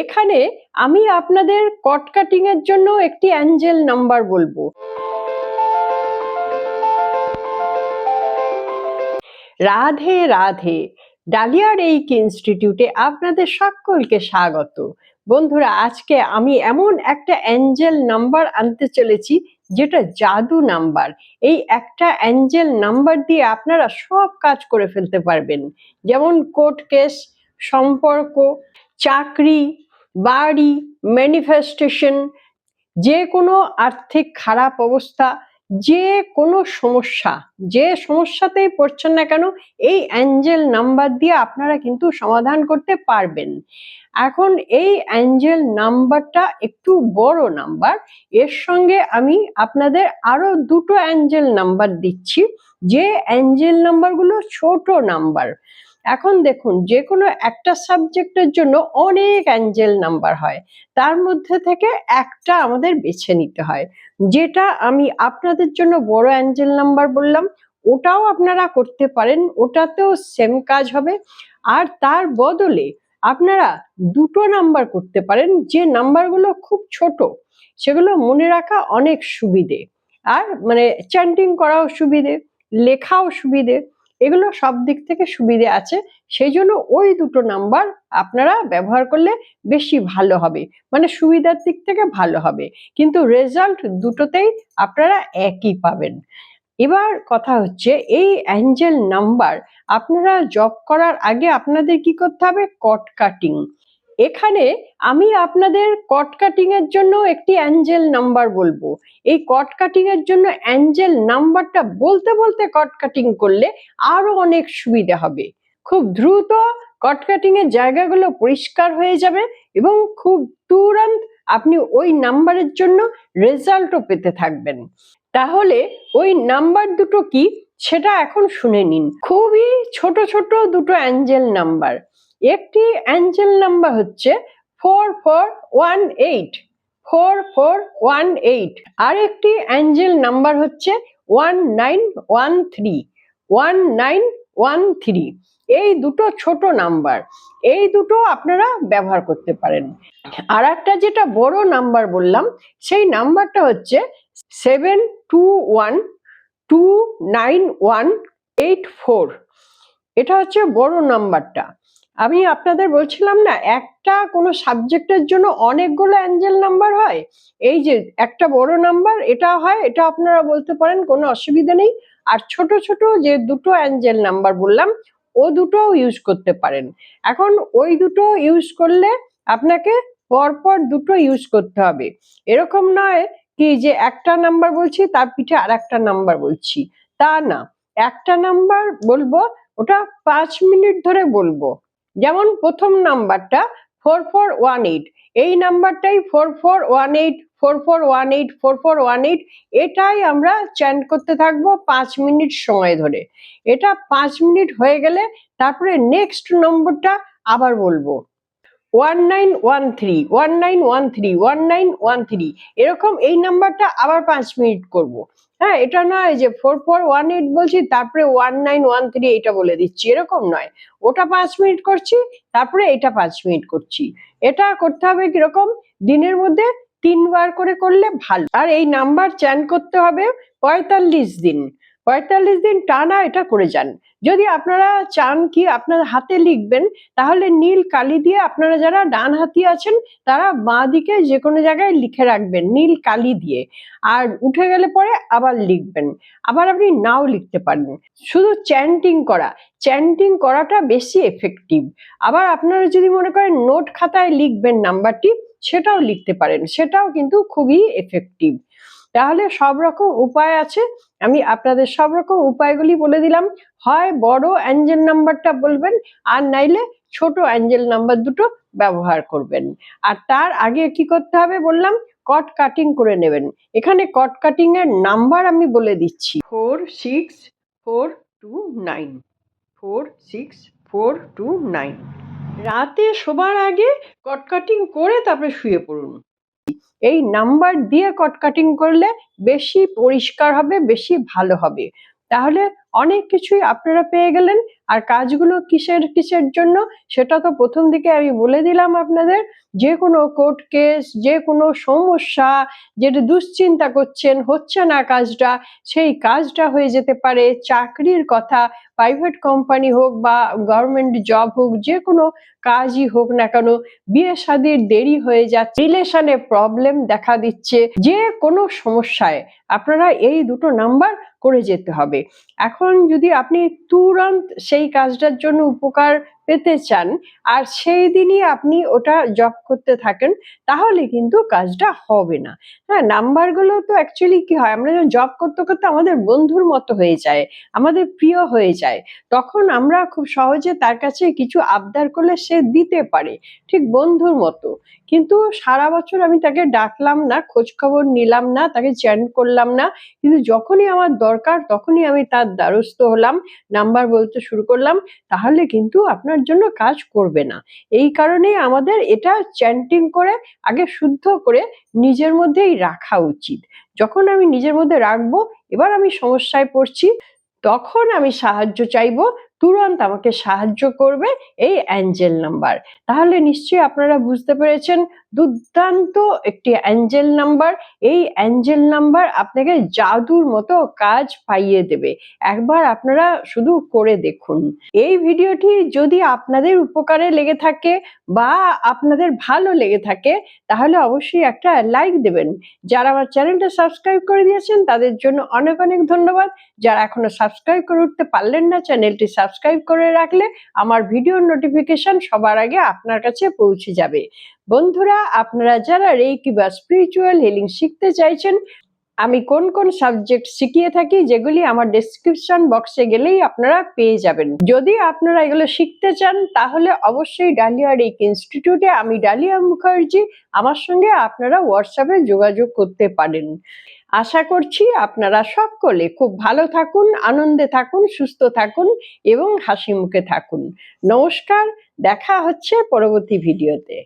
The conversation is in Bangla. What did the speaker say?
এখানে আমি আপনাদের কট কাটিং এর জন্য একটি অ্যাঞ্জেল নাম্বার বলবো। রাধে রাধে। ডালিয়া রেইক ইনস্টিটিউটে আপনাদের সকলকে স্বাগত। বন্ধুরা, আজকে আমি এমন একটা অ্যাঞ্জেল নাম্বার আনতে চলেছি যেটা জাদু নাম্বার। এই একটা অ্যাঞ্জেল নাম্বার দিয়ে আপনারা সব কাজ করে ফেলতে পারবেন, যেমন কোর্ট কেস, সম্পর্ক, চাকরি, বাড়ি, ম্যানিফেস্টেশন, যে কোনো আর্থিক খারাপ অবস্থা, যে কোনো সমস্যা, যে সমস্যাতেই পড়ছেন না কেন, এই অ্যাঞ্জেল নাম্বার দিয়ে আপনারা কিন্তু সমাধান করতে পারবেন। এখন এই অ্যাঞ্জেল নাম্বারটা একটু বড় নাম্বার, এর সঙ্গে আমি আপনাদের আরো দুটো অ্যাঞ্জেল নাম্বার দিচ্ছি, যে অ্যাঞ্জেল নাম্বারগুলো ছোট নাম্বার। এখন দেখুন, যে কোনো একটা সাবজেক্টের জন্য অনেক অ্যাঞ্জেল নাম্বার হয়, তার মধ্যে থেকে একটা আমাদের বেছে নিতে হয়। যেটা আমি আপনাদের জন্য বড় অ্যাঞ্জেল নাম্বার বললাম, ওটাও আপনারা করতে পারেন, ওটাতেও সেম কাজ হবে। আর তার বদলে আপনারা দুটো নাম্বার করতে পারেন, যে নাম্বারগুলো খুব ছোট, সেগুলো মনে রাখা অনেক সুবিধে, আর মানে চ্যান্টিং করাও সুবিধে, লেখাও সুবিধে, এগুলো সব দিক থেকে সুবিধে আছে। সেই জন্য ওই দুটো নাম্বার আপনারা ব্যবহার করলে বেশি ভালো হবে, মানে সুবিধার দিক থেকে ভালো হবে, কিন্তু রেজাল্ট দুটোতেই আপনারা একই পাবেন। এবার কথা হচ্ছে, এই অ্যাঞ্জেল নাম্বার আপনারা জব করার আগে আপনাদের কি করতে হবে? কট কাটিং। এখানে আমি আপনাদের কট কাটিং এর জন্য একটি অ্যাঞ্জেল নাম্বার বলবো। এই কট কাটিং এর জন্য অ্যাঞ্জেল নাম্বারটা বলতে বলতে কট কাটিং করলে আরো অনেক সুবিধা হবে। খুব দ্রুত কট কাটিং এর জায়গাগুলো পরিষ্কার হয়ে যাবে এবং খুব তুরন্ত আপনি ওই নাম্বারের জন্য রেজাল্টও পেতে থাকবেন। তাহলে ওই নাম্বার দুটো কি সেটা এখন শুনে নিন। খুবই ছোট ছোট দুটো অ্যাঞ্জেল নাম্বার। একটি অ্যাঞ্জেল নাম্বার হচ্ছে 4418, 4418। আর একটি অ্যাঞ্জেল নাম্বার হচ্ছে 1913, 1913। এই দুটো ছোট নাম্বার, এই দুটো আপনারা ব্যবহার করতে পারেন। আর একটা যেটা বড় নাম্বার বললাম, সেই নাম্বারটা হচ্ছে 72129184। এটা হচ্ছে বড় নাম্বারটা। আমি আপনাদের বলছিলাম না, একটা কোনো সাবজেক্টের জন্য অনেকগুলো অ্যাঞ্জেল নাম্বার হয়, এই যে একটা বড় নাম্বার এটা হয়, এটা আপনারা বলতে পারেন, কোনো অসুবিধা নেই। আর ছোট ছোট যে দুটো অ্যাঞ্জেল নাম্বার বললাম, ও দুটো ইউজ করতে পারেন। এখন ওই দুটো ইউজ করলে আপনাকে পরপর দুটো ইউজ করতে হবে। এরকম নয় কি যে একটা নাম্বার বলছি তার পিঠে আর একটা নাম্বার বলছি, তা না। একটা নাম্বার বলবো, ওটা 5 মিনিট ধরে বলবো। যেমন প্রথম নাম্বারটা 4418, এই নাম্বারটাই 4418, 4418, 4418, এটাই আমরা চ্যান্ট করতে থাকবো 5 মিনিট সময় ধরে। এটা 5 মিনিট হয়ে গেলে তারপরে নেক্সট নম্বরটা আবার বলবো, 1913, 1913, 1913, এরকম এই নাম্বারটা আবার 5 মিনিট করব। হ্যাঁ, এটা নয় যে 4418 বলছি তারপরে 1913 এটা বলে দিচ্ছি, এরকম নয়। ওটা 5 মিনিট করছি, তারপরে এটা 5 মিনিট করছি। এটা করতে হবে কিরকম, দিনের মধ্যে 3 বার করে করলে ভালো। আর এই নাম্বার চ্যান করতে হবে 45 দিন, 45 দিন টানা এটা করে যান। যদি আপনারা চান কি আপনার হাতে লিখবেন, তাহলে নীল কালি দিয়ে, আপনারা যারা ডান হাতি আছেন তারা বাঁ দিকে যে কোনো জায়গায় লিখে রাখবেন নীল কালি দিয়ে, আর উঠে গেলে পরে আবার লিখবেন। আবার আপনি নাও লিখতে পারেন। শুধু চ্যান্টিং করাটা বেশি এফেক্টিভ। আবার আপনারা যদি মনে করেন নোট খাতায় লিখবেন নাম্বারটি, সেটাও লিখতে পারেন, সেটাও কিন্তু খুবই এফেক্টিভ। তাহলে সব রকম উপায় আছে, আমি আপনাদের সব রকম উপায়গুলি বলে দিলাম। হয় বড় অ্যাঞ্জেল নাম্বারটা বলবেন, আর নাইলে ছোট অ্যাঞ্জেল নাম্বার দুটো ব্যবহার করবেন। আর তার আগে কি করতে হবে বললাম, কট কাটিং করে নেবেন। এখানে কট কাটিং এর নাম্বার আমি বলে দিচ্ছি, 46429, 46429। রাতে শোবার আগে কট কাটিং করে তারপরে শুয়ে পড়ুন। এই নাম্বার দিয়ে কট কাটিং করলে বেশি পরিষ্কার হবে, বেশি ভালো হবে। তাহলে অনেক কিছুই আপনারা পেয়ে গেলেন। আর কাজগুলো কিসের কিসের জন্য সেটা তো প্রথম দিকে আমি বলে দিলাম আপনাদের। যে কোনো কোর্ট কেস, যে কোনো সমস্যা, যেটা দুশ্চিন্তা করছেন হচ্ছে না কাজটা, সেই কাজটা হয়ে যেতে পারে। চাকরির কথা, প্রাইভেট কোম্পানি হোক বা গভর্নমেন্ট জব হোক, যে কোনো কাজই হোক না কেন, বিয়ে শাদির দেরি হয়ে যাচ্ছে, রিলেশনে প্রবলেম দেখা দিচ্ছে, যে কোনো সমস্যায় আপনারা এই দুটো নাম্বার করে যেতে হবে। এখন যদি আপনি তুরন্ত সেই কাজটার জন্য উপকার পেতে চান আর সেই দিনই আপনি ওটা জব করতে থাকেন, তাহলে কিন্তু কাজটা হবে না। হ্যাঁ, নাম্বারগুলো তো অ্যাকচুয়ালি কি হয়, আমরা যখন জব করতে করতে আমাদের বন্ধুর মতো হয়ে যায়, আমাদের প্রিয় হয়ে যায়, তখন আমরা খুব সহজে তার কাছে কিছু আবদার করলে সে দিতে পারে, ঠিক বন্ধুর মতো। কিন্তু সারা বছর আমি তাকে ডাকলাম না, খোঁজ খবর নিলাম না, তাকে চ্যাট করলাম না, কিন্তু যখনই আমার দরকার তখনই আমি তার দ্বারস্থ হলাম, নাম্বার বলতে শুরু করলাম, তাহলে কিন্তু আপনার জন্য কাজ করবে না। এই কারণেই আমাদের এটা চ্যাটিং করে আগে শুদ্ধ করে নিজের মধ্যেই রাখা উচিত। যখন আমি নিজের মধ্যে রাখবো, এবার আমি সমস্যায় পড়ছি, তখন আমি সাহায্য চাইবো, তুরন্ত আমাকে সাহায্য করবে এই অ্যাঞ্জেল নাম্বার। তাহলে নিশ্চয়ই আপনারা বুঝতে পেরেছেন, দুর্দান্ত একটি অ্যাঞ্জেল নাম্বার। এই অ্যাঞ্জেল নাম্বার আপনাকে জাদুর মতো কাজ পাইয়ে দেবে। একবার আপনারা শুধু করে দেখুন। এই ভিডিওটি যদি আপনাদের উপকারে লেগে থাকে বা আপনাদের ভালো লেগে থাকে, তাহলে অবশ্যই একটা লাইক দেবেন। যারা আমার চ্যানেলটা সাবস্ক্রাইব করে দিয়েছেন তাদের জন্য অনেক অনেক ধন্যবাদ। যারা এখনো সাবস্ক্রাইব করে উঠতে পারলেন না, চ্যানেলটি সাবস্ক্রাইব করে রাখলে আমার ভিডিওর নোটিফিকেশন সবার আগে আপনার কাছে পৌঁছে যাবে। বন্ধুরা, আপনারা যারা রেইকি বা স্পিরিচুয়াল হিলিং শিখতে চাইছেন, আমি কোন কোন সাবজেক্ট শিখিয়ে থাকি, যেগুলি আমার ডেসক্রিপশন বক্সে গেলেই আপনারা পেয়ে যাবেন। যদি আপনারা এগুলো শিখতে চান, তাহলে অবশ্যই ডালিয়া রেইকি ইনস্টিটিউটে, আমি ডালিয়া মুখার্জি, আমার সঙ্গে আপনারা হোয়াটসঅ্যাপে যোগাযোগ করতে পারেন। আশা করছি আপনারা সকলে খুব ভালো থাকুন, আনন্দে থাকুন, সুস্থ থাকুন এবং হাসি মুখে থাকুন। নমস্কার, দেখা হচ্ছে পরবর্তী ভিডিওতে।